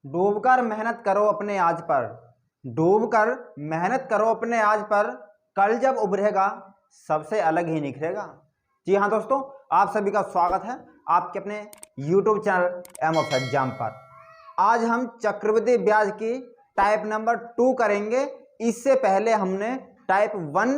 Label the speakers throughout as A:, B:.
A: डूबकर मेहनत करो अपने आज पर, डूबकर मेहनत करो अपने आज पर, कल जब उभरेगा सबसे अलग ही निखरेगा। जी हाँ दोस्तों, आप सभी का स्वागत है आपके अपने YouTube channel Aim of Exam पर। आज हम चक्रवृद्धि ब्याज की टाइप नंबर 2 करेंगे। इससे पहले हमने टाइप 1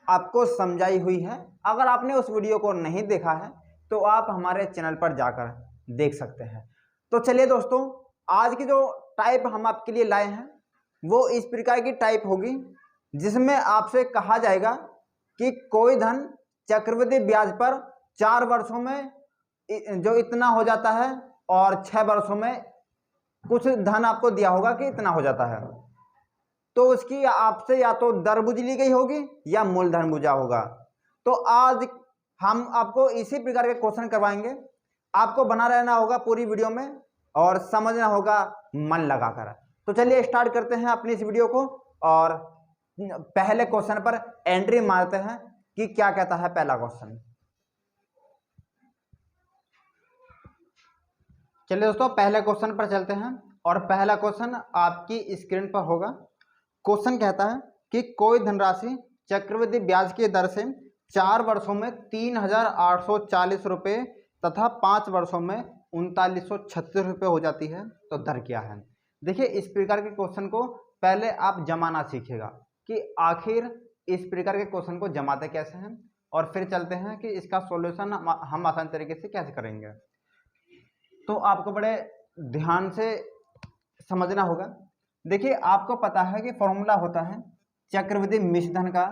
A: आपको समझाई हुई है। अगर आपने उस वीडियो को नहीं देखा है तो आप हमारे चैनल पर जाकर देख सकते हैं। तो चलिए दोस्तों, आज की जो टाइप हम आपके लिए लाए हैं वो इस प्रकार की टाइप होगी, जिसमें आपसे कहा जाएगा कि कोई धन चक्रवृद्धि ब्याज पर 4 वर्षों में जो इतना हो जाता है और 6 वर्षों में कुछ धन आपको दिया होगा कि इतना हो जाता है, तो उसकी आपसे या तो दर बुझ ली गई होगी या मूलधन बुझा होगा। तो आज हम आपको इसी प्रकार के क्वेश्चन करवाएंगे। आपको बना रहना होगा पूरी वीडियो में और समझना होगा मन लगाकर। तो चलिए स्टार्ट करते हैं अपनी इस वीडियो को और पहले क्वेश्चन पर एंट्री मारते हैं कि क्या कहता है पहला क्वेश्चन। चलिए दोस्तों, पहले क्वेश्चन पर चलते हैं और पहला क्वेश्चन आपकी स्क्रीन पर होगा। क्वेश्चन कहता है कि कोई धनराशि चक्रवृद्धि ब्याज की दर से 4 वर्षों में 3,840 रुपये तथा 5 वर्षों में 3,936 रुपये हो जाती है, तो दर क्या है। देखिए, इस प्रकार के क्वेश्चन को पहले आप जमाना सीखिएगा कि आखिर इस प्रकार के क्वेश्चन को जमाते कैसे हैं, और फिर चलते हैं कि इसका सॉल्यूशन हम आसान तरीके से कैसे करेंगे। तो आपको बड़े ध्यान से समझना होगा। देखिए, आपको पता है कि फॉर्मूला होता है चक्रवृद्धि मिश्रधन का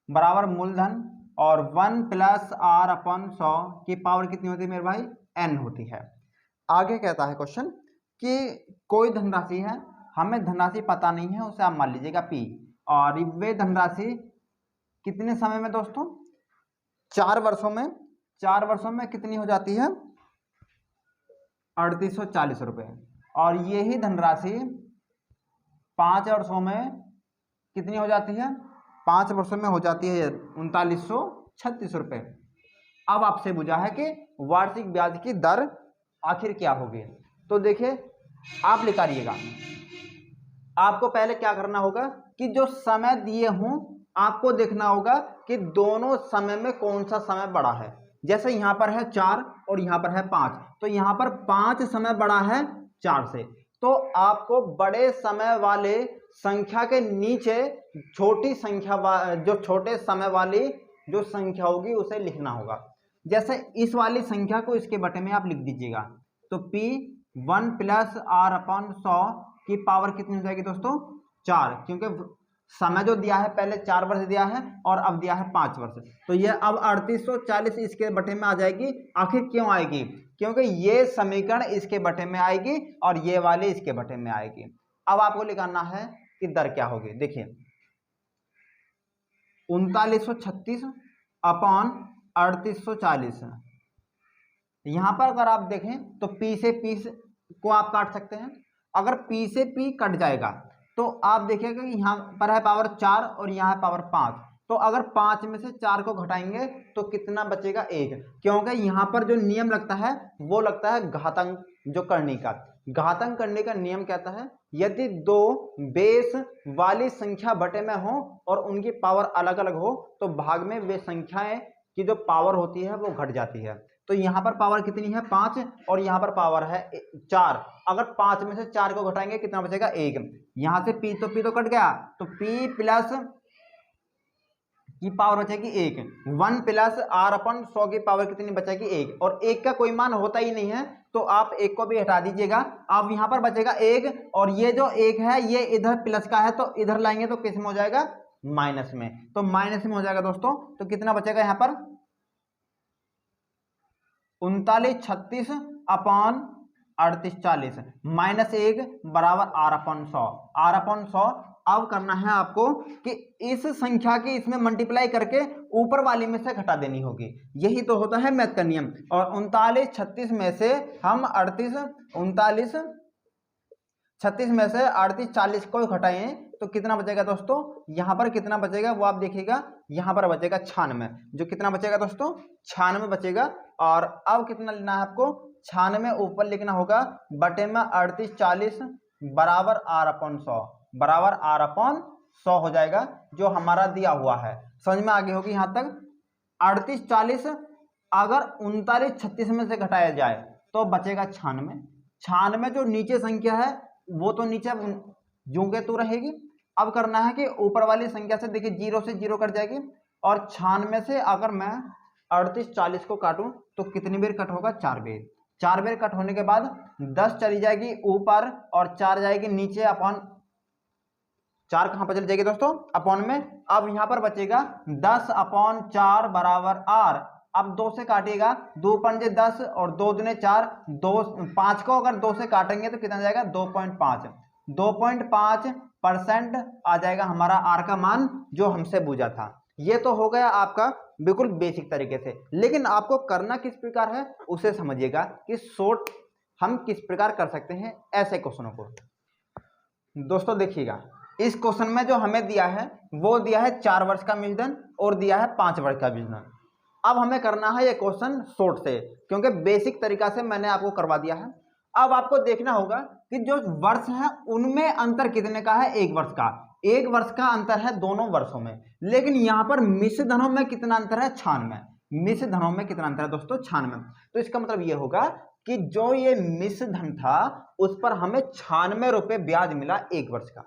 A: बराबर मूलधन और 1 + r/100 की पावर कितनी होती है मेरे भाई, n होती है। आगे कहता है क्वेश्चन कि कोई धनराशि है, हमें धनराशि पता नहीं है, उसे आप मान लीजिएगा P, और वे धनराशि कितने समय में दोस्तों, 4 वर्षों में। 4 वर्षों में कितनी हो जाती है, 3,840 रुपये। और यही धनराशि 5 वर्षों में कितनी हो जाती है, 5 वर्षों में हो जाती है 3,936 रुपये। अब आपसे पूछा है कि वार्षिक ब्याज की दर आखिर क्या होगी। तो देखिए, आप निकालिएगा। आपको पहले क्या करना होगा कि जो समय दिए हों आपको देखना होगा कि दोनों समय में कौन सा समय बड़ा है। जैसे यहाँ पर है 4 और यहाँ पर है 5, तो यहाँ पर 5 समय बड़ा है 4 से, तो आपको बड़े समय वाले संख्या के नीचे छोटी संख्या जो छोटे समय वाली जो संख्या होगी उसे लिखना होगा। जैसे इस वाली संख्या को इसके बटे में आप लिख दीजिएगा, तो P 1 + r/100 की पावर कितनी हो जाएगी दोस्तों, 4, क्योंकि समय जो दिया है पहले 4 वर्ष दिया है और अब दिया है 5 वर्ष, तो ये अब 3,840 इसके बटे में आ जाएगी। आखिर क्यों आएगी, क्योंकि ये समीकरण इसके बटे में आएगी और ये वाली इसके बटे में आएगी। अब आपको निकालना है कि दर क्या होगी। देखिए, 3,936 अपॉन 3,840, यहां पर अगर आप देखें तो P से P को आप काट सकते हैं। अगर P से P कट जाएगा तो आप देखिएगा कि यहाँ पर है पावर 4 और यहाँ है पावर 5, तो अगर 5 में से 4 को घटाएंगे तो कितना बचेगा, 1, क्योंकि यहाँ पर जो नियम लगता है वो लगता है घातांक जो करने का। घातांक करने का नियम कहता है यदि 2 बेस वाली संख्या बटे में हो और उनकी पावर अलग अलग हो तो भाग में वे संख्याएं की जो पावर होती है वो घट जाती है। तो यहाँ पर पावर कितनी है, 5, और यहाँ पर पावर है 4। अगर 5 में से 4 को घटाएंगे कितना बचेगा, 1। यहाँ से P तो कट गया, तो P प्लस की पावर बचेगी 1। 1 + r/100 की पावर कितनी बचेगी, 1, और 1 का कोई मान होता ही नहीं है तो आप 1 को भी हटा दीजिएगा। अब यहाँ पर बचेगा 1, और ये जो 1 है ये इधर प्लस का है तो इधर लाएंगे तो किस में हो जाएगा, माइनस में, तो माइनस में हो जाएगा दोस्तों। तो कितना बचेगा यहाँ पर, 3,936 अपॉन 3,840 माइनस 1 बराबर r/100। r/100 अब करना है आपको कि इस संख्या की इसमें मल्टीप्लाई करके ऊपर वाली में से घटा देनी होगी। यही तो होता है मैथ का नियम। और 3,936 में से हम 36 में से 3840 को घटाएं तो कितना बचेगा दोस्तों, यहाँ पर कितना बचेगा वो आप देखिएगा, यहाँ पर बचेगा 96, जो कितना बचेगा दोस्तों, 96 बचेगा। और अब कितना लेना है आपको, 96 ऊपर लिखना होगा, बटे में 38 40 बराबर R/100, बराबर R/100 हो जाएगा, जो हमारा दिया हुआ है। समझ में आगे होगी यहाँ तक। 38 40 अगर 39 36 में से घटाया जाए तो बचेगा 96। 96 जो नीचे संख्या है वो तो नीचे यूं के तो रहेगी। अब करना है कि ऊपर वाली संख्या से देखिए 0 से 0 कट जाएगी, और 96 से अगर मैं 38 40 को काटूं तो कितनी बार कट होगा? 4 बार। 4 बार कट होने के बाद 10 चली जाएगी ऊपर और 4 जाएगी नीचे, अपॉन 4 कहां पर चली जाएगी दोस्तों? अपॉन में। अब यहां पर बचेगा 10/4 बराबर R। अब 2 से काटिएगा, 2 पंजे 10 और 2 दूने 4, 5 को अगर 2 से काटेंगे तो कितना जाएगा? 2.5। 2.5% आ जाएगा हमारा आर का मान जो हमसे पूछा था। ये तो हो गया आपका बिल्कुल बेसिक तरीके से, लेकिन आपको करना किस प्रकार है उसे समझिएगा कि शॉर्ट हम किस प्रकार कर सकते हैं ऐसे क्वेश्चनों को। दोस्तों देखिएगा, इस क्वेश्चन में जो हमें दिया है वो दिया है 4 वर्ष का मूलधन और दिया है 5 वर्ष का मूलधन। अब हमें करना है ये क्वेश्चन शॉर्ट से, क्योंकि बेसिक तरीका से मैंने आपको करवा दिया है। अब आपको देखना होगा कि जो वर्ष है उनमें अंतर कितने का है? 1 वर्ष का। 1 वर्ष का अंतर है दोनों वर्षों में, लेकिन यहां पर मिश्र धनों में कितना अंतर है? 96। मिश्र धनों में कितना अंतर है दोस्तों? 96। तो इसका मतलब ये होगा कि जो ये मिश्र धन था उस पर हमें 96 रुपए ब्याज मिला 1 वर्ष का।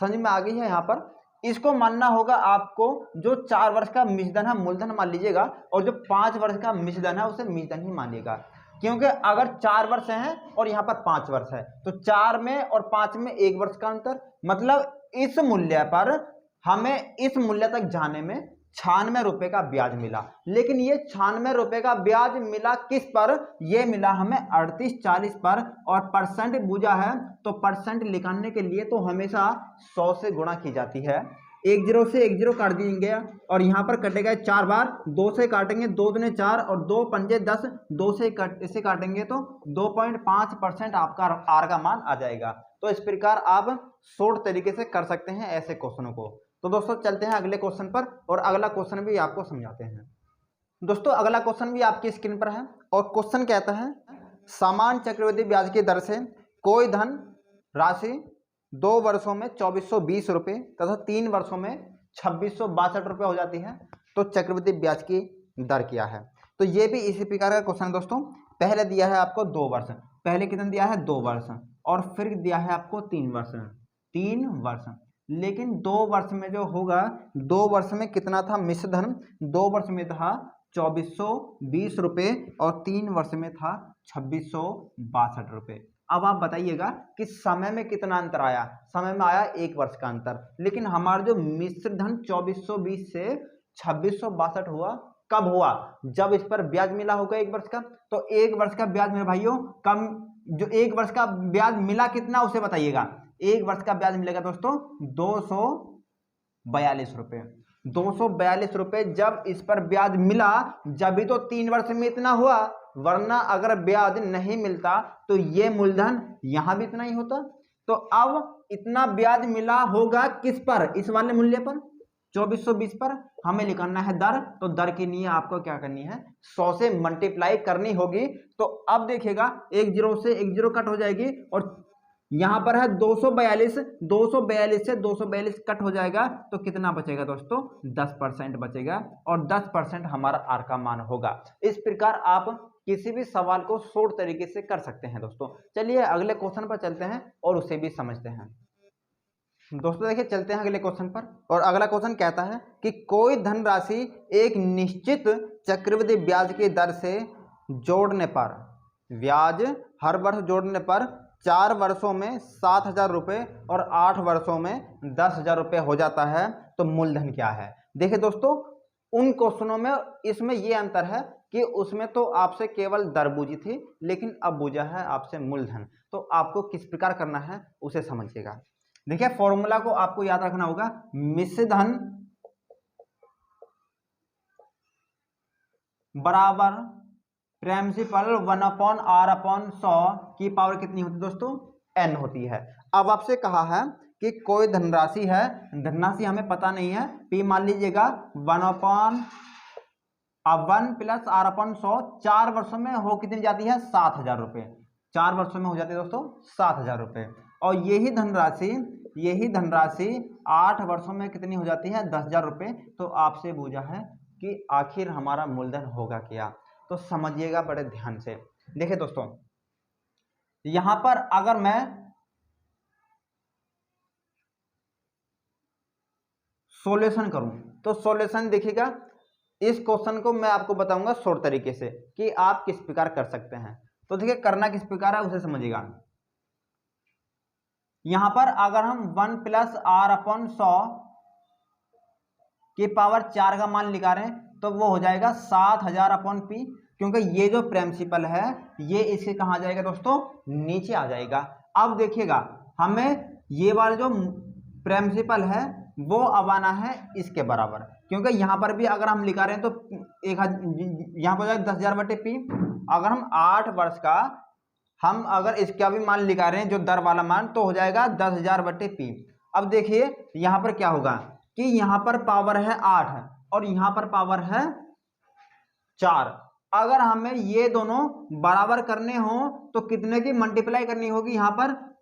A: समझ में आ गई है? यहाँ पर इसको मानना होगा आपको, जो 4 वर्ष का मिश्रधन है मूलधन मान लीजिएगा, और जो 5 वर्ष का मिश्रधन है उसे मिश्रधन ही मानिएगा। क्योंकि अगर 4 वर्ष हैं और यहाँ पर 5 वर्ष है तो 4 में और 5 में 1 वर्ष का अंतर, मतलब इस मूल्य पर हमें इस मूल्य तक जाने में 96 रुपए का ब्याज मिला। लेकिन ये 96 रुपए का ब्याज मिला किस पर? ये मिला हमें 38 40 पर, और परसेंट पूछा है तो परसेंट निकालने के लिए तो हमेशा 100 से गुणा की जाती है। 1 0 से 1 0 काट देंगे और यहाँ पर कटेगा 4 बार, 2 से काटेंगे 2 दूने 4 और 2 पंजे 10, 2 से इसे काटेंगे तो 2.5% आपका आर का मान आ जाएगा। तो इस प्रकार आप शॉर्ट तरीके से कर सकते हैं ऐसे क्वेश्चनों को। तो दोस्तों चलते हैं अगले क्वेश्चन पर, और अगला क्वेश्चन भी आपको समझाते हैं। दोस्तों अगला क्वेश्चन भी आपकी स्क्रीन पर है, और क्वेश्चन कहता है समान चक्रवृद्धि ब्याज की दर से कोई धन राशि 2 वर्षों में 2420 रुपये तथा 3 वर्षों में 2662 रुपये हो जाती है, तो चक्रवृद्धि ब्याज की दर क्या है? तो ये भी इसी प्रकार का क्वेश्चन है दोस्तों। पहले दिया है आपको 2 वर्ष, पहले कितना दिया है? 2 वर्ष, और फिर दिया है आपको 3 वर्ष। 3 वर्ष, लेकिन 2 वर्ष में जो होगा, 2 वर्ष में कितना था मिश्र धन? 2 वर्ष में था 2420 रुपये और 3 वर्ष में था 2662 रुपये। अब आप बताइएगा कि समय में कितना अंतर आया? समय में आया 1 वर्ष का अंतर, लेकिन हमारा जो मिश्र धन 2420 से 2662 हुआ कब हुआ? जब इस पर ब्याज मिला होगा 1 वर्ष का। तो 1 वर्ष का ब्याज मेरे भाइयों कम, जो 1 वर्ष का ब्याज मिला कितना उसे बताइएगा। 1 वर्ष का ब्याज मिलेगा दोस्तों 242 रुपये। 242 रुपये जब इस पर ब्याज मिला, जब भी तो 3 वर्ष में इतना हुआ, वरना अगर ब्याज नहीं मिलता तो ये मूलधन यहां भी इतना ही होता। तो अब इतना ब्याज मिला होगा किस पर? इस वाले मूल्य पर, 2420 पर। हमें निकालना है दर, तो दर के लिए आपको क्या करनी है? 100 से मल्टीप्लाई करनी होगी। तो अब देखिएगा 1 0 से 1 0 कट हो जाएगी, और यहां पर है 242, 242 से 242 कट हो जाएगा, तो कितना बचेगा दोस्तों? 10% बचेगा, और 10% हमारा आर का मान होगा। इस प्रकार आप किसी भी सवाल को शॉर्ट तरीके से कर सकते हैं दोस्तों। चलिए अगले क्वेश्चन पर चलते हैं और उसे भी समझते हैं। दोस्तों देखिए चलते हैं अगले क्वेश्चन पर, और अगला क्वेश्चन कहता है कि कोई धनराशि एक निश्चित चक्रवृद्धि ब्याज की दर से जोड़ने पर, ब्याज हर वर्ष जोड़ने पर 4 वर्षों में 7000 रुपये और 8 वर्षों में 10,000 रुपये हो जाता है, तो मूलधन क्या है? देखिए दोस्तों, उन क्वेश्चनों में इसमें यह अंतर है कि उसमें तो आपसे केवल दर बूझी थी, लेकिन अब बूझा है आपसे मूलधन। तो आपको किस प्रकार करना है उसे समझिएगा। देखिए फॉर्मूला को आपको याद रखना होगा, मिश्र धन बराबर प्रिंसिपल 1/r/100 की पावर कितनी होती है दोस्तों? n होती है। अब आपसे कहा है कि कोई धनराशि है, धनराशि हमें पता नहीं है, p मान लीजिएगा 1/r अब 1 प्लस आर अपन 100 4 वर्षों में हो कितनी जाती है 7,000 रुपये। 4 वर्षों में हो जाती है दोस्तों 7,000 रुपये। और यही धनराशि 8 वर्षों में कितनी हो जाती है 10,000 रुपये। तो आपसे पूछा है कि आखिर हमारा मूलधन होगा क्या, तो समझिएगा बड़े ध्यान से। देखिए दोस्तों, यहां पर अगर मैं सॉल्यूशन करूं तो सॉल्यूशन देखिएगा, इस क्वेश्चन को मैं आपको बताऊंगा शॉर्ट तरीके से कि आप किस प्रकार कर सकते हैं। तो देखिए करना किस प्रकार है उसे समझिएगा। यहां पर अगर हम 1 प्लस आर अपन 100 की पावर 4 का मान निकालें तो वो हो जाएगा 7,000 अपन पी, क्योंकि ये जो प्रिंसिपल है ये इसके कहाँ आ जाएगा दोस्तों, नीचे आ जाएगा। अब देखिएगा हमें ये वाला जो प्रिंसिपल है वो अब आना है इसके बराबर, क्योंकि यहाँ पर भी अगर हम लिखा रहे हैं तो यहाँ पर 10,000 बटे पी। अगर हम 8 वर्ष का हम अगर इसका भी मान लिखा रहे हैं जो दर वाला मान, तो हो जाएगा 10,000 बटे पी। अब देखिए यहाँ पर क्या होगा कि यहाँ पर पावर है 8 और यहाँ पर पावर है 4। अगर हमें ये दोनों बराबर करने हो तो कितने की मल्टीप्लाई करनी होगी, यहाँ पर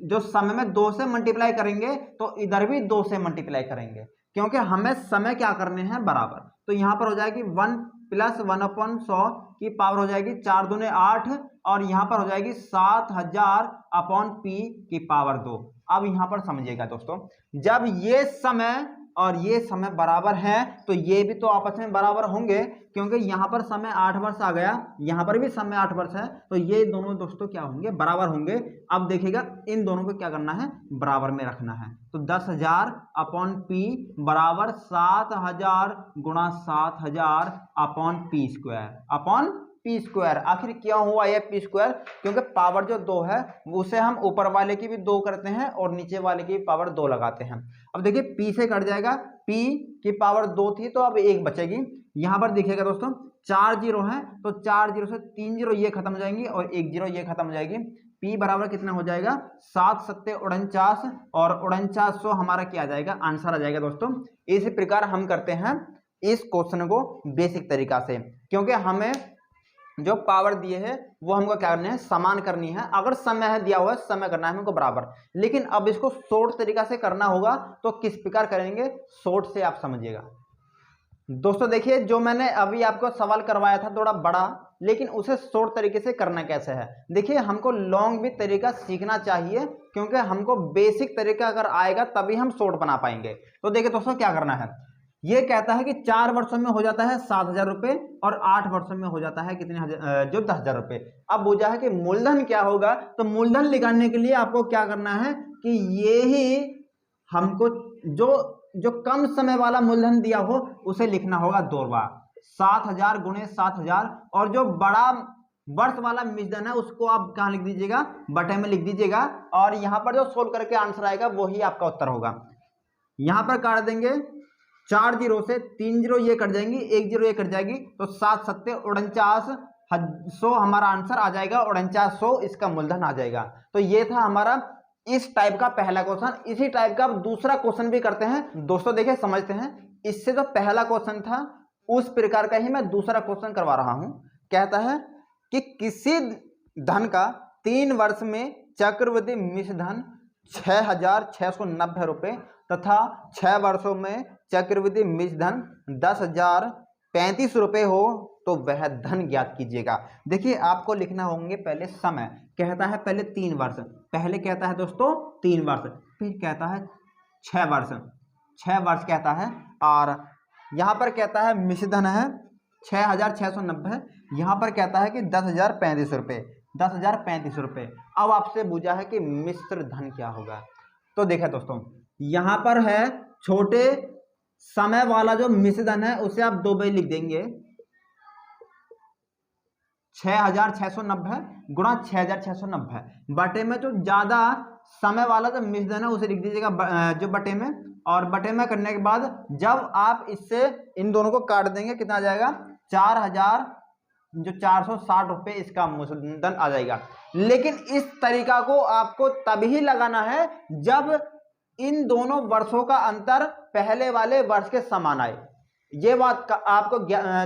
A: जो समय में 2 से मल्टीप्लाई करेंगे तो इधर भी 2 से मल्टीप्लाई करेंगे, क्योंकि हमें समय क्या करने हैं बराबर। तो यहाँ पर हो जाएगी 1 प्लस 1/100 की पावर हो जाएगी 4 दूने 8 और यहाँ पर हो जाएगी 7,000 अपॉन पी की पावर 2। अब यहाँ पर समझिएगा दोस्तों, जब ये समय और ये समय बराबर है तो ये भी तो आपस में बराबर होंगे, क्योंकि यहाँ पर समय 8 वर्ष आ गया, यहाँ पर भी समय 8 वर्ष है, तो ये दोनों दोस्तों क्या होंगे, बराबर होंगे। अब देखिएगा इन दोनों को क्या करना है, बराबर में रखना है। तो 10,000 अपॉन पी बराबर 7,000 गुणा 7,000 अपॉन पी स्क्वायर। आखिर क्यों हुआ ये पी स्क्वायर, क्योंकि पावर जो 2 है उसे हम ऊपर वाले की भी 2 करते हैं और नीचे वाले की पावर 2 लगाते हैं। अब देखिए पी से कट जाएगा, पी की पावर 2 थी तो अब 1 बचेगी। यहाँ पर देखिएगा दोस्तों 4 जीरो है तो 4 जीरो से 3 जीरो ये खत्म हो जाएंगी और 1 जीरो ये खत्म हो जाएगी। पी बराबर कितना हो जाएगा 7 सत्ते 49 और 4900 हमारा क्या आ जाएगा, आंसर आ जाएगा दोस्तों। इस प्रकार हम करते हैं इस क्वेश्चन को बेसिक तरीका से, क्योंकि हमें जो पावर दिए है वो हमको क्या करना है, समान करनी है। अगर समय है दिया हुआ है, समय करना है हमको बराबर, लेकिन अब इसको शॉर्ट तरीका से करना होगा। तो किस प्रकार करेंगे, शॉर्ट से आप समझिएगा दोस्तों। देखिए जो मैंने अभी आपको सवाल करवाया था थोड़ा बड़ा, लेकिन उसे शॉर्ट तरीके से करना कैसे है। देखिए हमको लॉन्ग भी तरीका सीखना चाहिए, क्योंकि हमको बेसिक तरीका अगर आएगा तभी हम शॉर्ट बना पाएंगे। तो देखिए दोस्तों क्या करना है, ये कहता है कि 4 वर्षों में हो जाता है 7,000 रुपये और 8 वर्षों में हो जाता है कितने जो 10,000 रुपये। अब पूछा है कि मूलधन क्या होगा, तो मूलधन निकालने के लिए आपको क्या करना है कि ये ही हमको जो कम समय वाला मूलधन दिया हो उसे लिखना होगा 2 बार, 7,000 गुणे 7,000। और जो बड़ा वर्ष वाला मूलधन है उसको आप कहाँ लिख दीजिएगा, बटे में लिख दीजिएगा। और यहाँ पर जो सोल्व करके आंसर आएगा वही आपका उत्तर होगा। यहाँ पर काट देंगे 4 जीरो से 3 जीरो ये कट जाएंगी, 1 जीरो ये कट जाएगी, तो 7 सत्ते 4900 हमारा आंसर आ जाएगा। 4900 इसका मूलधन आ जाएगा। तो ये था हमारा इस टाइप का पहला क्वेश्चन। इसी टाइप का दूसरा क्वेश्चन भी करते हैं दोस्तों। देखिए समझते हैं, इससे जो पहला क्वेश्चन था उस प्रकार का ही मैं दूसरा क्वेश्चन करवा रहा हूं। कहता है कि किसी धन का 3 वर्ष में चक्रवृद्धि मिश्र धन 6,690 रुपये तथा 6 वर्षों में चक्रवृद्धि मिश्र धन 10,035 रुपये हो तो वह धन ज्ञात कीजिएगा। देखिए आपको लिखना होंगे पहले समय, कहता है पहले 3 वर्ष, पहले कहता है दोस्तों 3 वर्ष, फिर कहता है 6 वर्ष, 6 वर्ष कहता है, और यहाँ पर कहता है मिश्र धन है 6,690, यहाँ पर कहता है कि 10,035 रुपये, 10,035 रुपये। अब आपसे पूछा है कि मिश्र धन क्या होगा। तो देखिए दोस्तों यहाँ पर है छोटे समय वाला जो मिश्र धन है उसे आप 2 बार लिख देंगे, 6,690 गुणा 6,690 बटे में जो ज्यादा समय वाला जो मिश्र धन है उसे लिख दीजिएगा जो बटे में। और बटे में करने के बाद जब आप इससे इन दोनों को काट देंगे कितना आ जाएगा, 4,460 रुपये इसका मूलधन आ जाएगा। लेकिन इस तरीका को आपको तभी लगाना है जब इन दोनों वर्षों का अंतर पहले वाले वर्ष के समान आए। ये बात आपको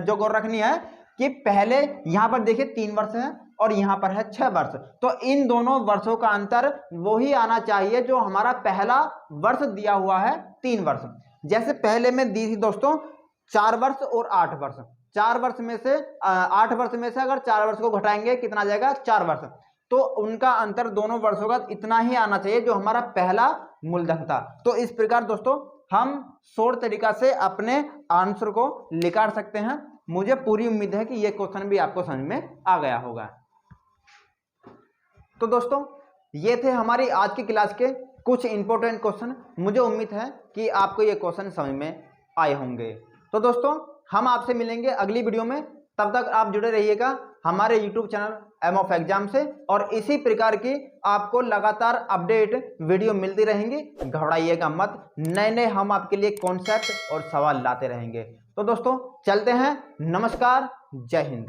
A: जो गौर रखनी है कि पहले यहां पर देखिए 3 वर्ष है और यहां पर है 6 वर्ष, तो इन दोनों वर्षों का अंतर वही आना चाहिए जो हमारा पहला वर्ष दिया हुआ है 3 वर्ष। जैसे पहले में दी थी दोस्तों 4 वर्ष और 8 वर्ष, 4 वर्ष में से 8 वर्ष में से अगर 4 वर्ष को घटाएंगे कितना आ जाएगा 4 वर्ष, तो उनका अंतर दोनों वर्षों का इतना ही आना चाहिए जो हमारा पहला मूलधन था। तो इस प्रकार दोस्तों हम शॉर्ट तरीका से अपने आंसर को निकाल सकते हैं। मुझे पूरी उम्मीद है कि यह क्वेश्चन भी आपको समझ में आ गया होगा। तो दोस्तों ये थे हमारी आज की क्लास के कुछ इंपॉर्टेंट क्वेश्चन। मुझे उम्मीद है कि आपको ये क्वेश्चन समझ में आए होंगे। तो दोस्तों हम आपसे मिलेंगे अगली वीडियो में, तब तक आप जुड़े रहिएगा हमारे YouTube channel Aim of Exam से, और इसी प्रकार की आपको लगातार अपडेट वीडियो मिलती रहेंगी। घबराइएगा मत, नए नए हम आपके लिए कॉन्सेप्ट और सवाल लाते रहेंगे। तो दोस्तों चलते हैं, नमस्कार, जय हिंद।